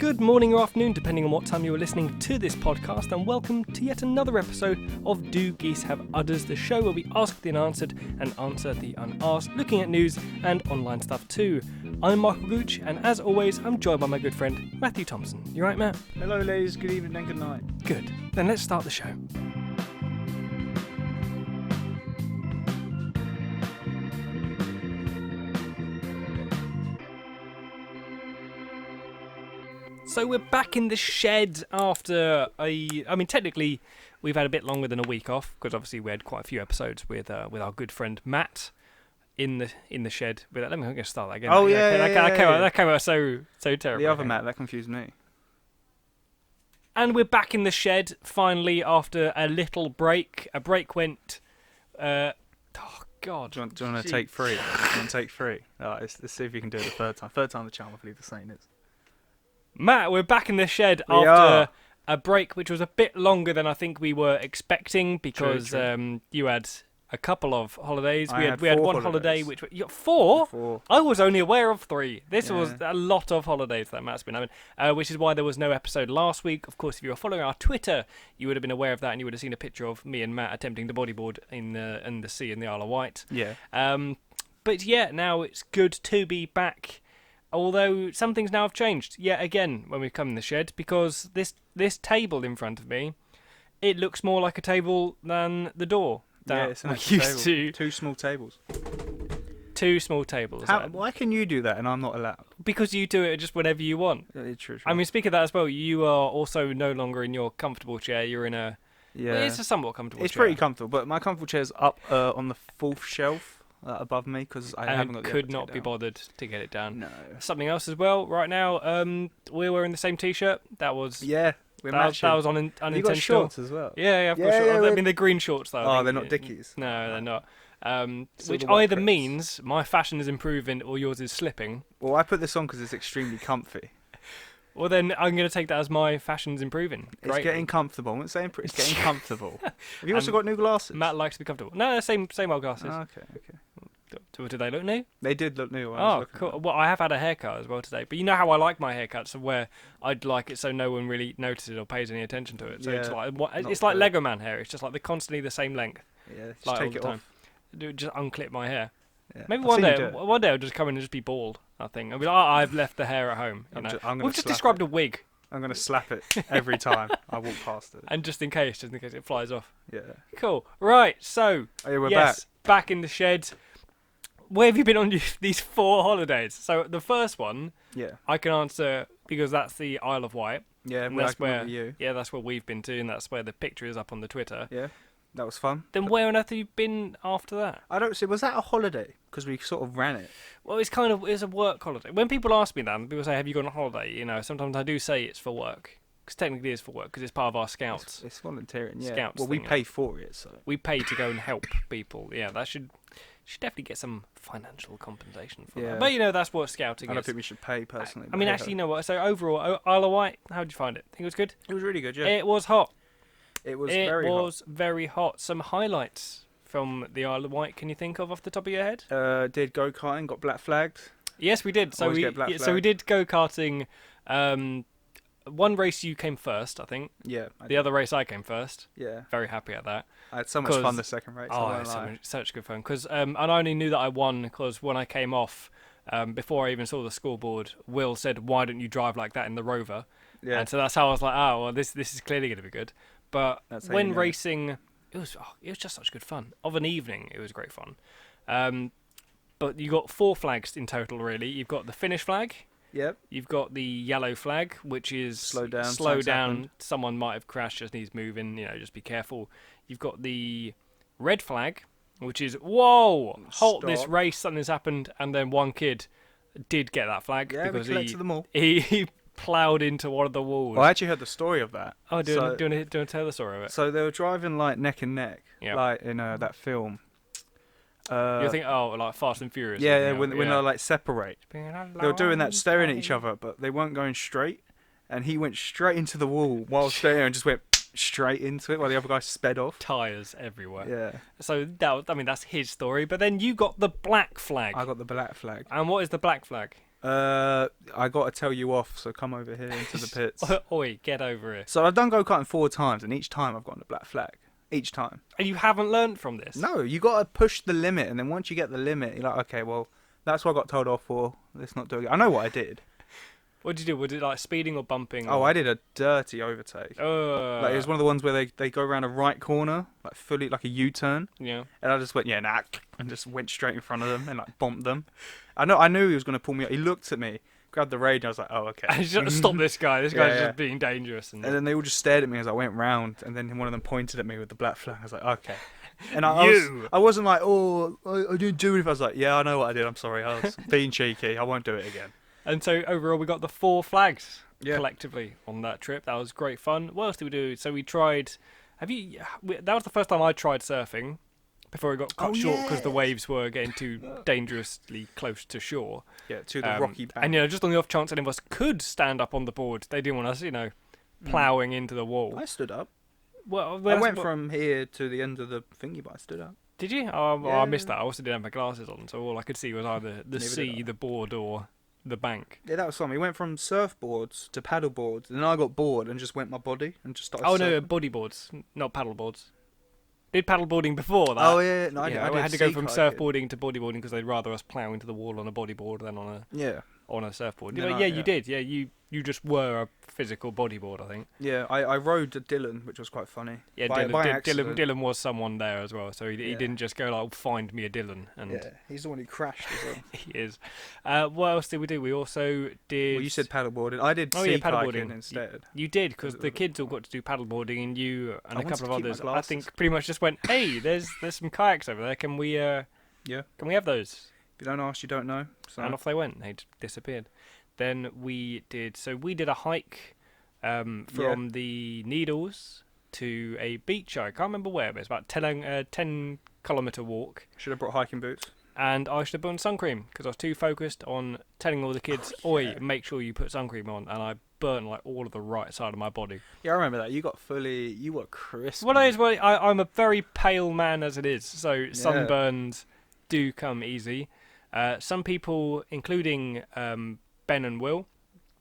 Good morning or afternoon, depending on what time you are listening to this podcast, and welcome to yet another episode of Do Geese Have Udders, the show where we ask the unanswered and answer the unasked, looking at news and online stuff too. I'm Michael Gooch, and as always, I'm joined by my good friend Matthew Thompson. You right, Matt? Hello, ladies. Good evening and good night. Good. Then let's start the show. So we're back in the shed after technically we've had a bit longer than a week off because obviously we had quite a few episodes with our good friend Matt in the shed. But let me start that again. Oh that came out so terrible. The other Matt, that confused me. And we're back in the shed finally after a little break. A break went. Oh God! Do you want to take three? Do you want to take three? Let's see if you can do it the third time. Third time the charm, I believe the saying is. Matt, we're back in the shed after a break which was a bit longer than I think we were expecting because True. You had a couple of holidays. We had one holidays. holiday which you got four? Four. I was only aware of three. This Yeah. was a lot of holidays that Matt's been having, which is why there was no episode last week. Of course, if you were following our Twitter, you would have been aware of that and you would have seen a picture of me and Matt attempting to bodyboard in the sea in the Isle of Wight. Yeah. But yeah, now it's good to be back. Although some things now have changed yet again when we come in the shed, because this table in front of me, it looks more like a table than the door that it's we an actual used table. to. Two small tables. Two small tables. Why can you do that and I'm not allowed? Because you do it just whenever you want. True. I mean, speaking of that as well, you are also no longer in your comfortable chair. You're in a... Yeah. Well, it's a somewhat comfortable chair. It's pretty comfortable, but my comfortable chair's up on the fourth shelf. Above me because I haven't got the could effort not to be get down. bothered to get it down. No. Something else as well. Right now, we're wearing the same T-shirt. That was Yeah, we're matching. that was unintentional. You got shorts as well. Yeah, I've got shorts. I mean, they're green shorts though. Oh, they're not Dickies. No, they're not. Which the white either Crips. means my fashion is improving or yours is slipping. Well, I put this on because it's extremely comfy. Well, then I'm going to take that as my fashion's improving. It's getting comfortable. I'm not saying it's getting comfortable. Have you also got new glasses? Matt likes to be comfortable. No, same old glasses. Oh, okay. Do they look new? They did look new. Oh, cool. Well, I have had a haircut as well today. But you know how I like my haircuts, where I'd like it so no one really notices or pays any attention to it. So it's like Lego Man hair. It's just like they're constantly the same length. Yeah, just like take all the it time. off. Just unclip my hair. Yeah. Maybe I've one seen you day do it. I'll just come in and just be bald. I think I'll be like, I've left the hair at home. We've just described a wig. I'm gonna slap it every time I walk past it. And just in case it flies off. Yeah. Cool. Right. So We're back in the shed. Where have you been on these 4 holidays? So the first one, Yeah. I can answer because that's the Isle of Wight. Yeah. And that's where you. Yeah, that's where we've been to, and that's where the picture is up on the Twitter. Yeah. That was fun. Then where on earth have you been after that? I don't see. Was that a holiday? Because we sort of ran it. Well, it's a work holiday. When people ask me that, and people say, "Have you gone on holiday?" You know, sometimes I do say it's for work. Because technically it's for work, because it's part of our scouts. It's volunteering, yeah. Scouts well, we thing, pay for it, so. We pay to go and help people. Yeah, that should definitely get some financial compensation for that. But, you know, that's what scouting is. I don't think we should pay, personally. I mean, actually, you know what? So, overall, Isle of Wight, how did you find it? Think it was good? It was really good, yeah. It was hot. It was very hot. Some highlights from the Isle of Wight can you think of off the top of your head? Did go-karting, got black flagged. Yes, we did. So Always we get black we did go-karting. One race you came first, I think. Yeah. The other race I came first. Yeah. Very happy at that. I had so much fun the second race. Such good fun. Because and I only knew that I won because when I came off, before I even saw the scoreboard, Will said, "Why don't you drive like that in the Rover?" Yeah. And so that's how I was like, "Oh, well, this is clearly going to be good." But when racing, it was just such good fun. Of an evening, it was great fun. But you got 4 flags in total, really. You've got the Finnish flag. Yep. You've got the yellow flag, which is slow down. Someone might have crashed, just needs moving. You know, just be careful. You've got the red flag, which is whoa, halt this race. Something's happened, and then one kid did get that flag because we collected them all. He ploughed into one of the walls. Well, I actually heard the story of that. Oh, do you want to tell the story of it? So they were driving like neck and neck, like in that film. You think, like Fast and Furious? Yeah, when they like separate, they were doing that, staring at each other, but they weren't going straight. And he went straight into the wall while staring and just went straight into it while the other guy sped off. Tyres everywhere. Yeah. So that's his story. But then you got the black flag. I got the black flag. And what is the black flag? I got to tell you off, so come over here into the pits. Oi, get over here. So I've done go-karting 4 times, and each time I've gotten a black flag. Each time. And you haven't learnt from this? No, you got to push the limit, and then once you get the limit, you're like, okay, well, that's what I got told off for. Let's not do it. I know what I did. What did you do? Was it like speeding or bumping? Oh, I did a dirty overtake. Like, it was one of the ones where they go around a right corner, like fully like a U-turn. Yeah. And I just went, yeah, nah, and just went straight in front of them and like bumped them. I knew he was going to pull me up. He looked at me, grabbed the radio. I was like, oh, okay. I just to stop this guy. This guy's just being dangerous. And then they all just stared at me as I went round, and then one of them pointed at me with the black flag. I was like, okay. And I wasn't like, oh, I didn't do it. I was like, yeah, I know what I did. I'm sorry. I was being cheeky. I won't do it again. And so overall, we got the 4 flags collectively on that trip. That was great fun. What else did we do? So we tried. That was the first time I tried surfing before it got cut short because the waves were getting too dangerously close to shore. Yeah, to the rocky bank. And just on the off chance any of us could stand up on the board, they didn't want us, ploughing into the wall. I stood up. Well, I went from here to the end of the thingy, but I stood up. Did you? Oh, I missed that. I also didn't have my glasses on, so all I could see was either the sea, the board, or the bank. Yeah, that was fun. We went from surfboards to paddle boards, and then I got bored and just went my body and just started. Oh surfing. no, bodyboards, not paddle boards. Did paddleboarding before that. Oh yeah, no, I had to go from surfboarding to bodyboarding because they'd rather us plough into the wall on a bodyboard than on a surfboard. You did. Yeah, you just were a physical bodyboard, I think. Yeah, I rode Dylan, which was quite funny. Yeah, Dylan was someone there as well, so he didn't just go like, find me a Dylan. And yeah, he's the one who crashed as well. He is. What else did we do? We also did. Well, you said paddleboarding. I did paddleboarding instead. You did because the kids all got to do paddleboarding, and you and a couple of others, I think, pretty much just went, "Hey, there's some kayaks over there. Can we? Can we have those?" If you don't ask, you don't know. So. And off they went. They disappeared. Then we did a hike from the Needles to a beach. I can't remember where, but it's about 10-kilometre walk. Should have brought hiking boots. And I should have put on sun cream because I was too focused on telling all the kids, "Oi, make sure you put sun cream on." And I burnt like all of the right side of my body. Yeah, I remember that. You were crisp. Well, I'm a very pale man as it is, so sunburns do come easy. Some people, including Ben and Will,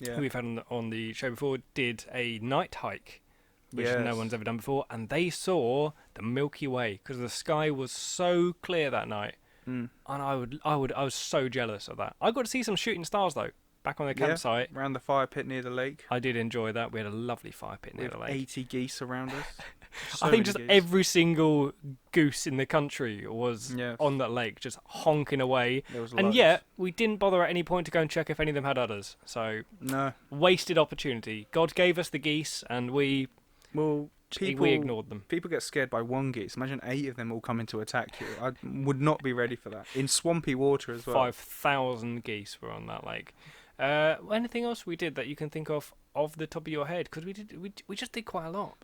who we've had on the show before, did a night hike, which no one's ever done before, and they saw the Milky Way because the sky was so clear that night. And I was so jealous of that. I got to see some shooting stars though, back on the campsite. Around the fire pit near the lake. I did enjoy that. We had a lovely fire pit near the lake. 80 geese around us. I think just every single goose in the country was on that lake, just honking away. And yet, we didn't bother at any point to go and check if any of them had udders. So, wasted opportunity. God gave us the geese, and we ignored them. People get scared by one geese. Imagine 8 of them all coming to attack you. I would not be ready for that. In swampy water as well. 5,000 geese were on that lake. Anything else we did that you can think of the top of your head? Because we just did quite a lot.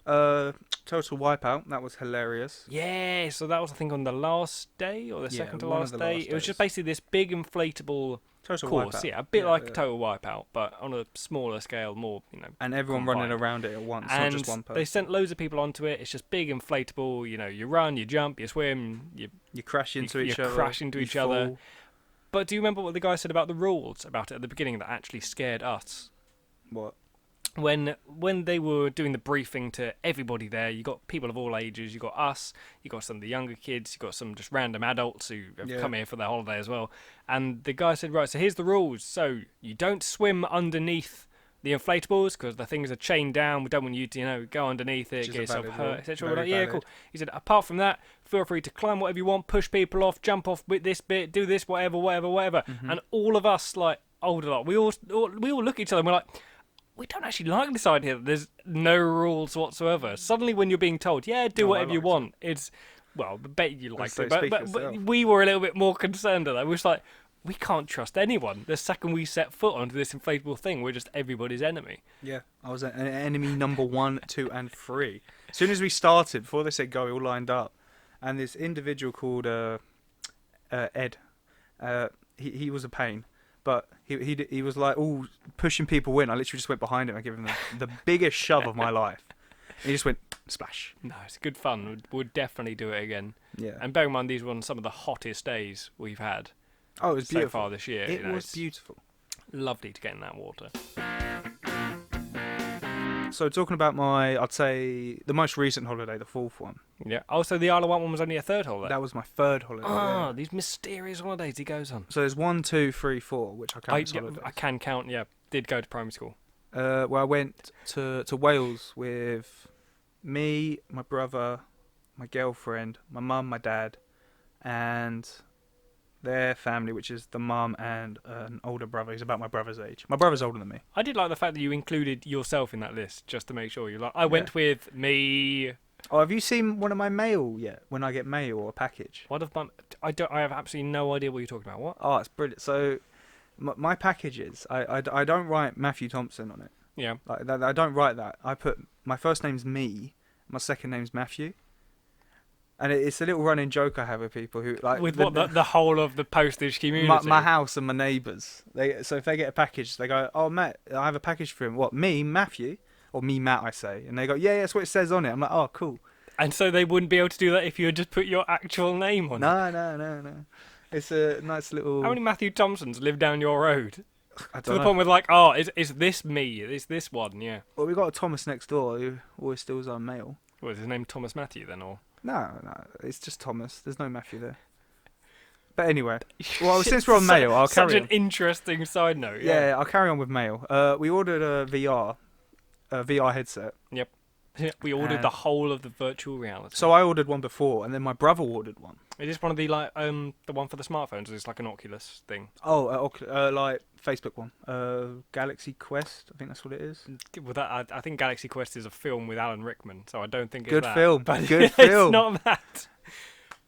Total Wipeout. That was hilarious. Yeah, so that was I think on the last day or the second to last day. It was just basically this big inflatable course. Yeah, a bit like Total Wipeout, but on a smaller scale, more And everyone running around it at once, and not just one person. They sent loads of people onto it. It's just big inflatable. You run, you jump, you swim, you crash into each other. You crash into each other. But do you remember what the guy said about the rules about it at the beginning that actually scared us? What? When they were doing the briefing to everybody there, you got people of all ages, you got us, you got some of the younger kids, you got some just random adults who have come here for their holiday as well. And the guy said, right, so here's the rules. So you don't swim underneath the inflatables because the things are chained down. We don't want you to, go underneath it, get yourself hurt, etc. We're like, yeah, cool. He said, apart from that, feel free to climb whatever you want, push people off, jump off with this bit, do this, whatever. Mm-hmm. And all of us, like, older lot, we all look at each other and we're like, we don't actually like this idea that there's no rules whatsoever. Suddenly when you're being told, do whatever you want, it's, well, I bet you liked it, but we were a little bit more concerned at that. We were just like, we can't trust anyone. The second we set foot onto this inflatable thing, we're just everybody's enemy. Yeah, I was an enemy number 1, 2, and 3. As soon as we started, before they said go, we all lined up. And this individual called Ed, he was a pain. But he was like, pushing people in. I literally just went behind him. I gave him the biggest shove of my life. And he just went, splash. No, it's good fun. We'd definitely do it again. Yeah. And bear in mind, these were some of the hottest days we've had. Oh, it was beautiful. So far this year. It was beautiful. Lovely to get in that water. So talking about I'd say the most recent holiday, the fourth one. Yeah. Also, the Isle of Wight one was only a third holiday. That was my third holiday. Ah, yeah. these mysterious holidays he goes on. So there's 1, 2, 3, 4, which I count as holidays. I can count. Yeah, did go to primary school. Well, I went to Wales with me, my brother, my girlfriend, my mum, my dad, and their family, which is the mum and an older brother. He's about my brother's age. My brother's older than me. I did like the fact that you included yourself in that list, just to make sure. You're like, I went with me. Oh, have you seen one of my mail yet? When I get mail or a package? What of my? I have absolutely no idea what you're talking about. What? Oh, it's brilliant. So my packages, I don't write Matthew Thompson on it. Yeah. Like I don't write that. I put my first name's me, my second name's Matthew. And it's a little running joke I have with people who like with the whole of the postage community. My house and my neighbours. So if they get a package, they go, "Oh, Matt, I have a package for him." What, me, Matthew, or me, Matt? I say, and they go, "Yeah, that's what it says on it." I'm like, "Oh, cool." And so they wouldn't be able to do that if you had just put your actual name on it. No. It's a nice little. How many Matthew Thompsons live down your road? I To don't the know. point with like, oh, is this me? Is this one? Yeah. Well, we got a Thomas next door who always steals our mail. What is his name? Thomas Matthew then, or? No, it's just Thomas. There's no Matthew there. But anyway, well, since we're on mail, I'll carry on. Such an interesting side note. Yeah, I'll carry on with mail. We ordered a VR headset. Yep. We ordered the whole of the virtual reality. So I ordered one before, and then my brother ordered one. Is this one of the the one for the smartphones? Or is it like an Oculus thing? Oh, like Facebook one. Galaxy Quest, I think that's what it is. Well, that I think Galaxy Quest is a film with Alan Rickman, so I don't think it's Good that. film. But Good film. It's not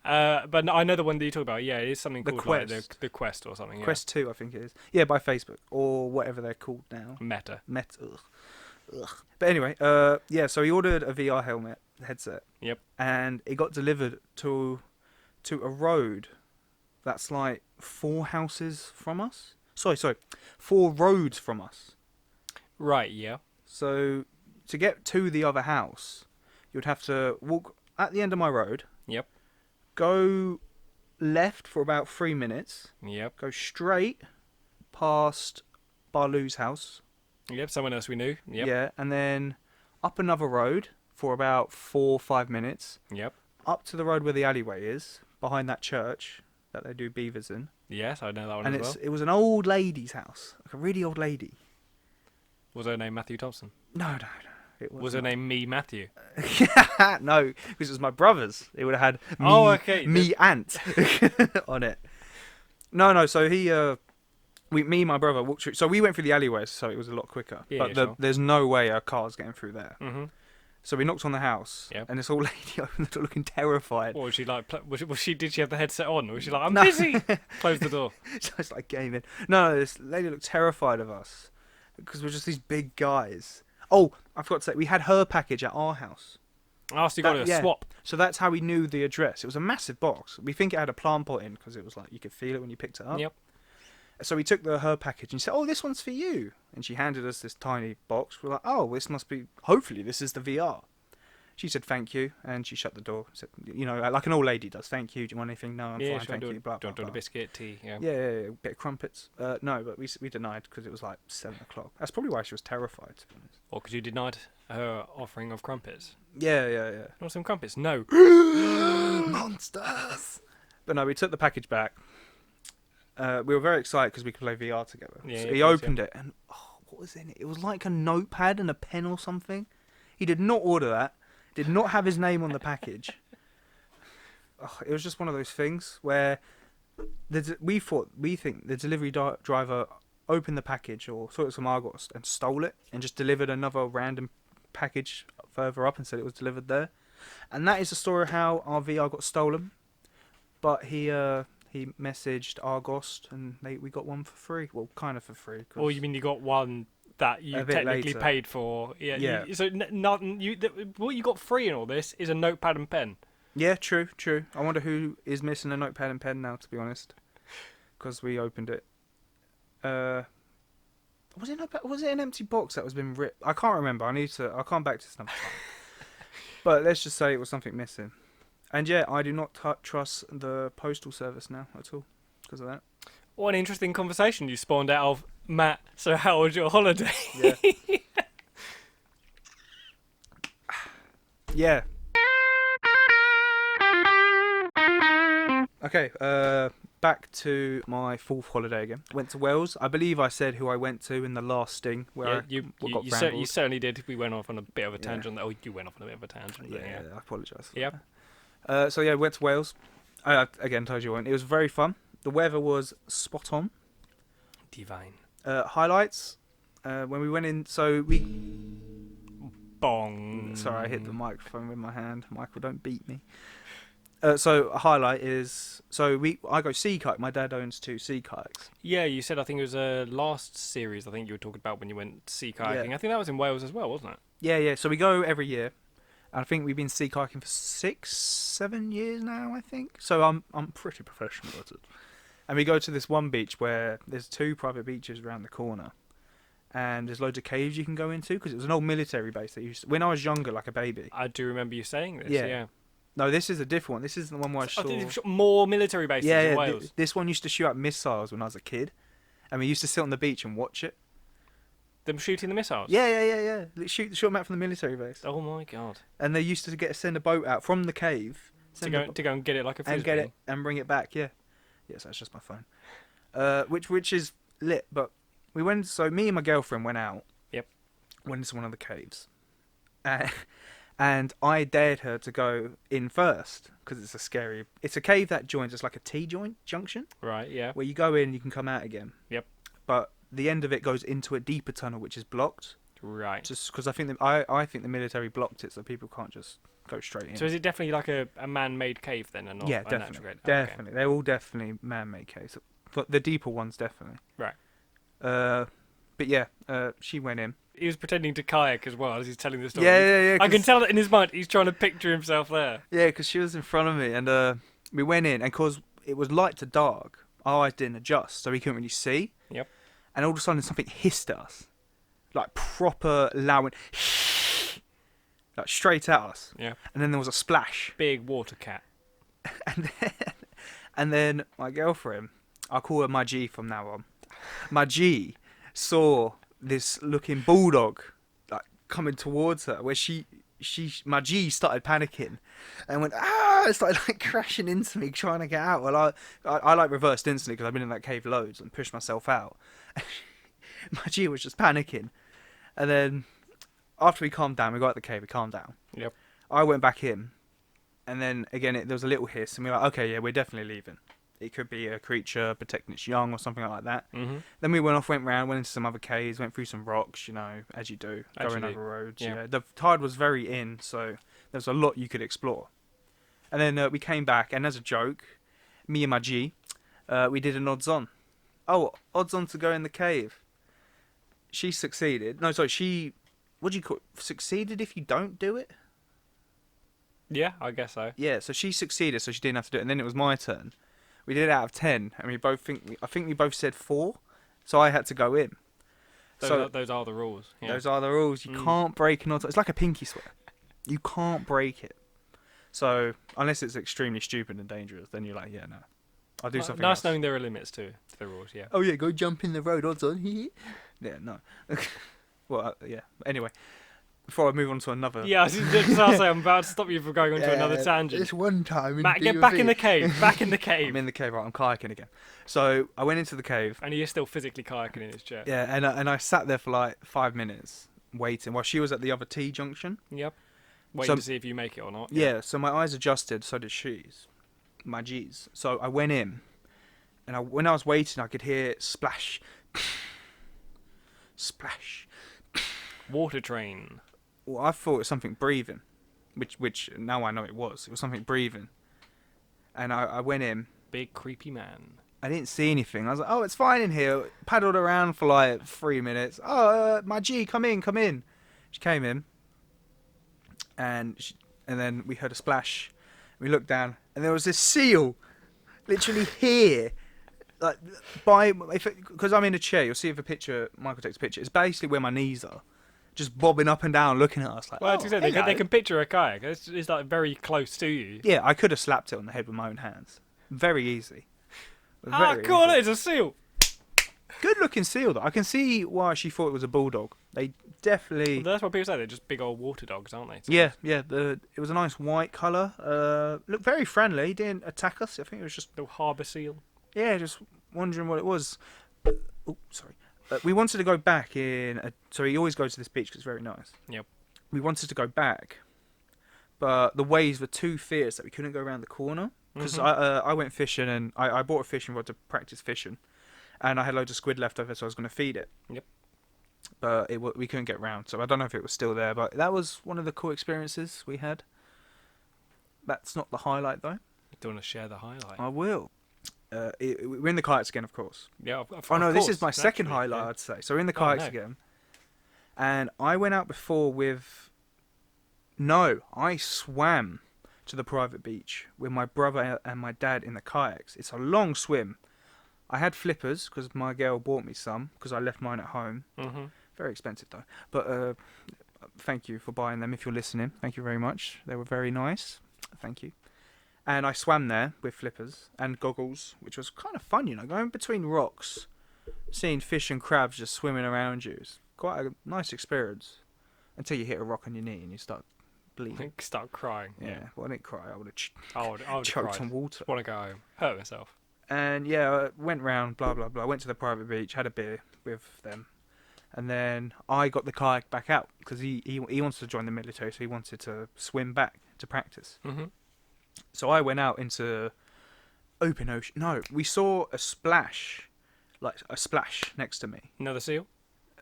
that. But no, I know the one that you talk about. Yeah, it is something The called Quest. like the Quest or something. Quest 2, I think it is. Yeah, by Facebook or whatever they're called now. Meta. Ugh. But anyway, so he ordered a VR headset. Yep. And it got delivered to a road that's like 4 houses from us. Sorry, 4 roads from us. Right. Yeah. So to get to the other house, you'd have to walk at the end of my road. Yep. Go left for about 3 minutes. Yep. Go straight past Barlow's house. Yep. Someone else we knew. Yep. Yeah, and then up another road for about 4 or 5 minutes. Yep. Up to the road where the alleyway is, behind that church that they do beavers in. Yes, I know that one And as well. it was an old lady's house, like a really old lady. Was her name Matthew Thompson? No. It Was her name Me Matthew? No, because it was my brother's. It would have had me Ant on it. No. So me and my brother walked through. So we went through the alleyways, so it was a lot quicker. Yeah, but sure. there's no way a car's getting through there. Mm-hmm. So we knocked on the house, and this old lady opened the door looking terrified. What was she like? Did she have the headset on? Or was she like, I'm No. busy? Close the door. So it's like gaming. No, this lady looked terrified of us because we're just these big guys. Oh, I forgot to say, we had her package at our house. Oh, so you got a swap. So that's how we knew the address. It was a massive box. We think it had a plant pot in because it was like you could feel it when you picked it up. Yep. So we took her package and she said, "Oh, this one's for you." And she handed us this tiny box. We're like, "Oh, this must be. Hopefully, this is the VR." She said, "Thank you," and she shut the door. Said, like an old lady does. "Thank you. Do you want anything?" "No, I'm fine. Thank you." Blah, blah, do blah. a biscuit, tea. Yeah. Yeah, a bit of crumpets. No, but we denied because it was like 7 o'clock. That's probably why she was terrified, to be honest. Or because you denied her offering of crumpets. Yeah. Want some crumpets? No. Monsters. But no, we took the package back. We were very excited because we could play VR together. Yeah, So yeah, he of course, opened it and what was in it? It was like a notepad and a pen or something. He did not order that. Did not have his name on the package. It was just one of those things where we think the delivery driver opened the package or thought it was from Argos and stole it and just delivered another random package further up and said it was delivered there. And that is the story of how our VR got stolen. But he messaged Argos and we got one for free. Well, kind of for free. Or you mean you got one that you technically later. paid for? Yeah. So what you got free in all this is a notepad and pen. Yeah, true. I wonder who is missing a notepad and pen now, to be honest. Because we opened it. Was it an empty box that was been ripped? I can't remember. I'll come back to this another time. But let's just say it was something missing. And yeah, I do not trust the postal service now at all because of that. What an interesting conversation you spawned out of Matt, so how was your holiday? Yeah. Yeah. Okay, back to my fourth holiday again. Went to Wales. I believe I said who I went to in the last sting where Yeah, you certainly did. We went off on a bit of a tangent. Oh, you went off on a bit of a tangent. Yeah, I apologise. Yep. So yeah, went to Wales. I again told you it was very fun. The weather was spot on. Divine. Highlights. When we went in, so we. Bong. Sorry, I hit the microphone with my hand. Michael, don't beat me. So a highlight is I go sea kayak. My dad owns 2 sea kayaks. Yeah, you said I think it was a last series. I think you were talking about when you went sea kayaking. Yeah. I think that was in Wales as well, wasn't it? Yeah. So we go every year. And I think we've been sea kayaking for 6-7 years now, I think. So I'm pretty professional at it. And we go to this one beach where there's 2 private beaches around the corner. And there's loads of caves you can go into because it was an old military base that used when I was younger, like a baby. I do remember you saying this. Yeah. Yeah. No, this is a different one. This is the one where I saw. They've shot more military bases in Wales. This one used to shoot out missiles when I was a kid, and we used to sit on the beach and watch it. Them shooting the missiles. Yeah. Shoot them out from the military base. Oh my god. And they used to send a boat out from the cave To go and get it like a frisbee. and get it and bring it back. Yeah. Yes, that's just my phone. Which is lit. But we went. So me and my girlfriend went out. Yep. Went into one of the caves. And I dared her to go in first because it's a cave that joins. It's like a T-junction. Right. Yeah. Where you go in, you can come out again. Yep. But the end of it goes into a deeper tunnel, which is blocked. Right. Just because I think the military blocked it, so people can't just go straight in. So is it definitely like a man-made cave then, and not yeah, a definitely, natural cave? definitely. Okay. They're all definitely man-made caves. But the deeper ones definitely. Right. But yeah, she went in. He was pretending to kayak as well as he's telling the story. Yeah. I can tell that in his mind he's trying to picture himself there. Yeah, because she was in front of me, and we went in, and because it was light to dark, our eyes didn't adjust, so we couldn't really see. Yep. And all of a sudden, something hissed at us, like proper loud, like straight at us. Yeah. And then there was a splash. Big water cat. and then my girlfriend, I'll call her my G from now on. My G saw this looking bulldog like coming towards her, where my G started panicking and went and started like crashing into me trying to get out. Well, I like reversed instantly because I've been in that cave loads and pushed myself out. My G was just panicking, and then after we calmed down, we got out the cave, we calmed down. Yep. I went back in, and then again there was a little hiss, and we were like, okay, yeah, we're definitely leaving. It could be a creature protecting its young or something like that. Mm-hmm. Then we went round, went into some other caves, went through some rocks, as you do, going over roads. Yeah. The tide was very in, so there was a lot you could explore. And then we came back, and as a joke, me and my G, we did an odds on. Oh, odds on to go in the cave. She succeeded. No, sorry, what do you call it? Succeeded if you don't do it? Yeah, I guess so. Yeah, so she succeeded, so she didn't have to do it. And then it was my turn. We did it out of 10, and I think we both said 4, so I had to go in. Those are the rules. Yeah. Those are the rules. You can't break an odds. It's like a pinky swear. You can't break it. So unless it's extremely stupid and dangerous, then you're like, yeah, no, I'll do something nice else. knowing there are limits to the rules. Yeah. Oh yeah, go jump in the road. Odds on. Yeah, no. Well, yeah. Anyway. Before I move on to another... Yeah, I was just about to say, I'm about to stop you from going on to another tangent. This one time... Matt, get back in the cave. Back in the cave. I'm in the cave, right, I'm kayaking again. So, I went into the cave. And you're still physically kayaking in his chair. Yeah, and I sat there for like 5 minutes, waiting, while she was at the other T-junction. Yep. Waiting to see if you make it or not. Yeah, so my eyes adjusted, so did she's. My G's. So, I went in, and when I was waiting, I could hear splash. Splash. Water train. Well, I thought it was something breathing, which now I know it was. It was something breathing. And I went in. Big creepy man. I didn't see anything. I was like, oh, it's fine in here. Paddled around for like 3 minutes. Oh, my G, come in. She came in. And then we heard a splash. We looked down, and there was this seal, literally here. Like, because I'm in a chair, you'll see if Michael takes a picture. It's basically where my knees are. Just bobbing up and down, looking at us like. Well, they can picture a kayak. It's like very close to you. Yeah, I could have slapped it on the head with my own hands, very easy. Cool! It's a seal. Good looking seal though. I can see why she thought it was a bulldog. They definitely. Well, that's what people say. They're just big old water dogs, aren't they? Yeah. It was a nice white colour. Looked very friendly. Didn't attack us. I think it was just. Little harbour seal. Yeah, just wondering what it was. Oh, sorry. We wanted to go back so we always go to this beach because it's very nice. Yep. We wanted to go back, but the waves were too fierce that we couldn't go around the corner. Because I went fishing and I bought a fishing rod to practice fishing, and I had loads of squid left over, so I was going to feed it. Yep. But we couldn't get round, so I don't know if it was still there. But that was one of the cool experiences we had. That's not the highlight though. Do you want to share the highlight? I will. We're in the kayaks again, of course. Yeah. This is my second highlight, yeah. I'd say. So we're in the kayaks again, and I went out before with. No, I swam to the private beach with my brother and my dad in the kayaks. It's a long swim. I had flippers because my girl bought me some because I left mine at home. Mm-hmm. Very expensive though. But thank you for buying them if you're listening. Thank you very much. They were very nice. Thank you. And I swam there with flippers and goggles, which was kind of fun, going between rocks, seeing fish and crabs just swimming around you. It's quite a nice experience until you hit a rock on your knee and you start bleeding. Start crying. Yeah. Well, I didn't cry. I would have choked on water. Want to go home. Hurt myself. And I went round, blah, blah, blah. Went to the private beach, had a beer with them. And then I got the kayak back out because he wanted to join the military, so he wanted to swim back to practice. Mm-hmm. So I went out into open ocean. No, we saw a splash next to me. Another seal?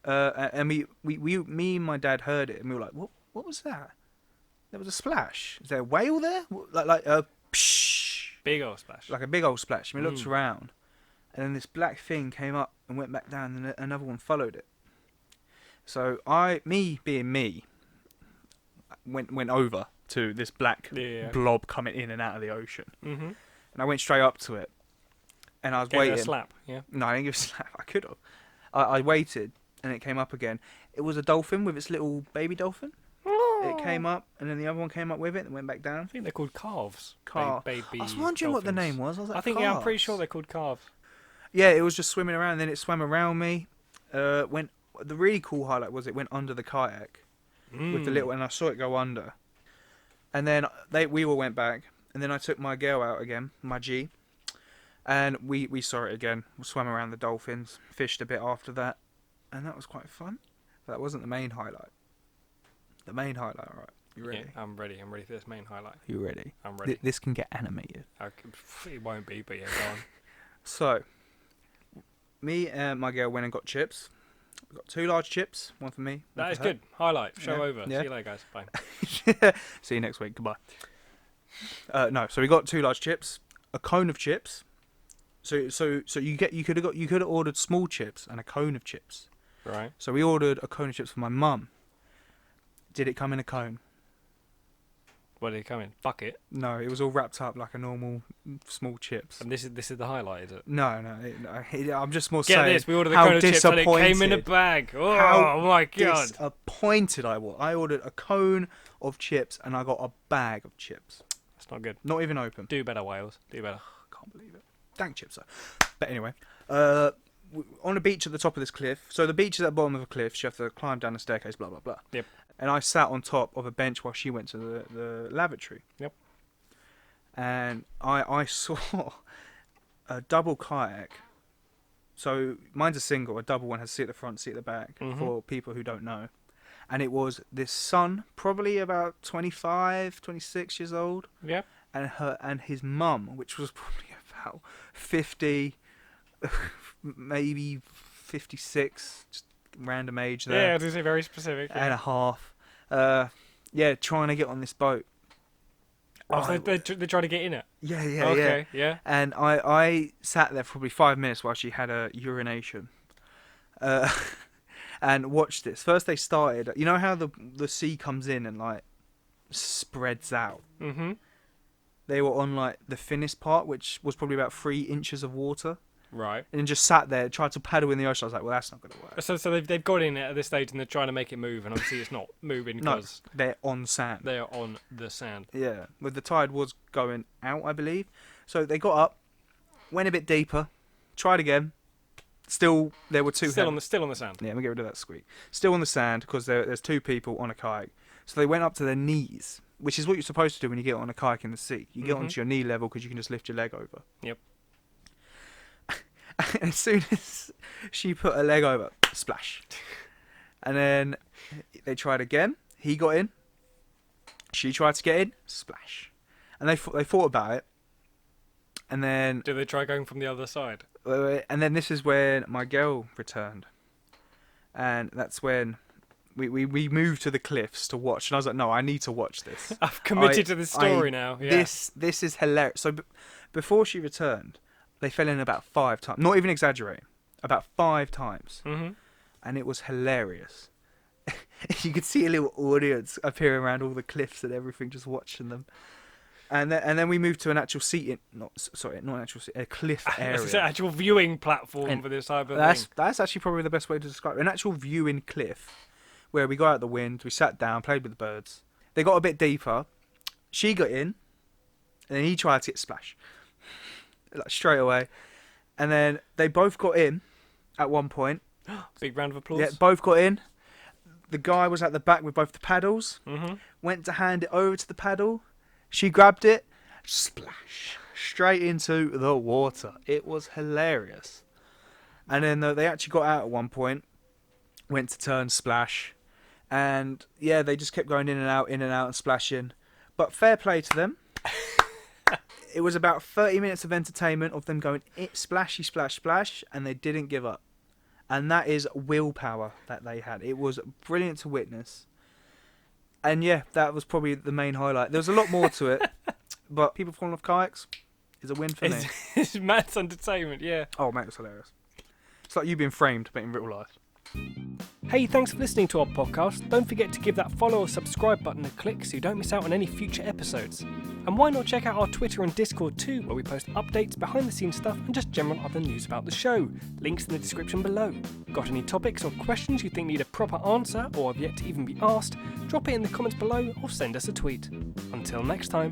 And me and my dad heard it, and we were like, what was that? There was a splash. Is there a whale there? Like a psh. Big old splash. Like a big old splash. And we looked around, and then this black thing came up and went back down, and another one followed it. So me being me, went over to this black blob coming in and out of the ocean. Mm-hmm. And I went straight up to it. And I was waiting. Gave it a slap, yeah? No, I didn't give it a slap. I could have. I waited, and it came up again. It was a dolphin with its little baby dolphin. It came up, and then the other one came up with it and went back down. I think they're called calves. Baby I was wondering what the name was. I was like, I'm pretty sure they're called calves. Yeah, it was just swimming around, and then it swam around me. The really cool highlight was it went under the kayak with the little, and I saw it go under. And then we all went back, and then I took my girl out again, my G, and we saw it again. We swam around the dolphins, fished a bit after that, and that was quite fun. But that wasn't the main highlight. The main highlight, right? You ready? Yeah, I'm ready. I'm ready for this main highlight. You ready? I'm ready. This can get animated. It won't be, but yeah, go on. So, me and my girl went and got chips. We got 2 large chips, one for me. That is good. Highlight. Show over. Yeah. See you later, guys. Bye. See you next week. Goodbye. So we got 2 large chips, a cone of chips. So you could have ordered small chips and a cone of chips. Right. So we ordered a cone of chips for my mum. Did it come in a cone? What did it come in? Bucket? No, it was all wrapped up like a normal small chips. And this is the highlight, is it? No. I'm just more saying. Get this, we ordered the cone of chips and it came in a bag. Oh my god! Disappointed I was. I ordered a cone of chips and I got a bag of chips. That's not good. Not even open. Do better, Wales. Do better. Can't believe it. Dank chips though. But anyway, on a beach at the top of this cliff. So the beach is at the bottom of a cliff. So you have to climb down the staircase. Blah blah blah. Yep. And I sat on top of a bench while she went to the lavatory. Yep. And I saw a double kayak. So mine's a single. A double one has a seat at the front, seat at the back, for people who don't know. And it was this son, probably about 25, 26 years old. Yeah. And his mum, which was probably about 50, maybe 56, just random age there. Yeah, I was going to say very specific. And a half. Trying to get on this boat. Oh, they're trying to get in it? Yeah. Okay, yeah. And I sat there for probably 5 minutes while she had a urination. And watched this. First they started, you know how the sea comes in and like spreads out? Mm-hmm. They were on like the thinnest part, which was probably about 3 inches of water. Right. And then just sat there, tried to paddle in the ocean. I was like, well, that's not going to work. So they've got in it at this stage and they're trying to make it move, and obviously it's not moving because... No, they're on sand. They are on the sand. Yeah, but the tide was going out, I believe. So they got up, went a bit deeper, tried again, Still, there were two. Still on the sand. Yeah, let me get rid of that squeak. Still on the sand because there's two people on a kayak. So they went up to their knees, which is what you're supposed to do when you get on a kayak in the sea. You get onto your knee level because you can just lift your leg over. Yep. And as soon as she put her leg over, splash. And then they tried again. He got in. She tried to get in, splash. And they thought about it. And then... Did they try going from the other side? And then this is when my girl returned. And that's when we moved to the cliffs to watch. And I was like, no, I need to watch this. I've committed to this story now. Yeah. This is hilarious. So before she returned, they fell in about 5 times. Not even exaggerating. About 5 times. Mm-hmm. And it was hilarious. You could see a little audience appearing around all the cliffs and everything, just watching them. And then we moved to an actual seating, a cliff area. It's an actual viewing platform for this type of thing. That's actually probably the best way to describe it. An actual viewing cliff, where we got out the wind, we sat down, played with the birds. They got a bit deeper. She got in, and then he tried to get splash, like straight away. And then they both got in at one point. Big round of applause. Yeah, both got in. The guy was at the back with both the paddles. Mm-hmm. Went to hand it over to the paddle. She grabbed it, splash, straight into the water. It was hilarious. And then they actually got out at one point, went to turn, splash. And yeah, they just kept going in and out and splashing. But fair play to them. It was about 30 minutes of entertainment of them going splashy, splash, splash, and they didn't give up. And that is willpower that they had. It was brilliant to witness. And yeah, that was probably the main highlight. There was a lot more to it, but people falling off kayaks is a win for me. It's Matt's entertainment, yeah. Oh, mate, it was hilarious. It's like you being framed, but in real life. Hey, thanks for listening to our podcast. Don't forget to give that follow or subscribe button a click so you don't miss out on any future episodes. And why not check out our Twitter and Discord too, where we post updates, behind the scenes stuff, and just general other news about the show. Links in the description below. Got any topics or questions you think need a proper answer or have yet to even be asked? Drop it in the comments below or send us a tweet. Until next time.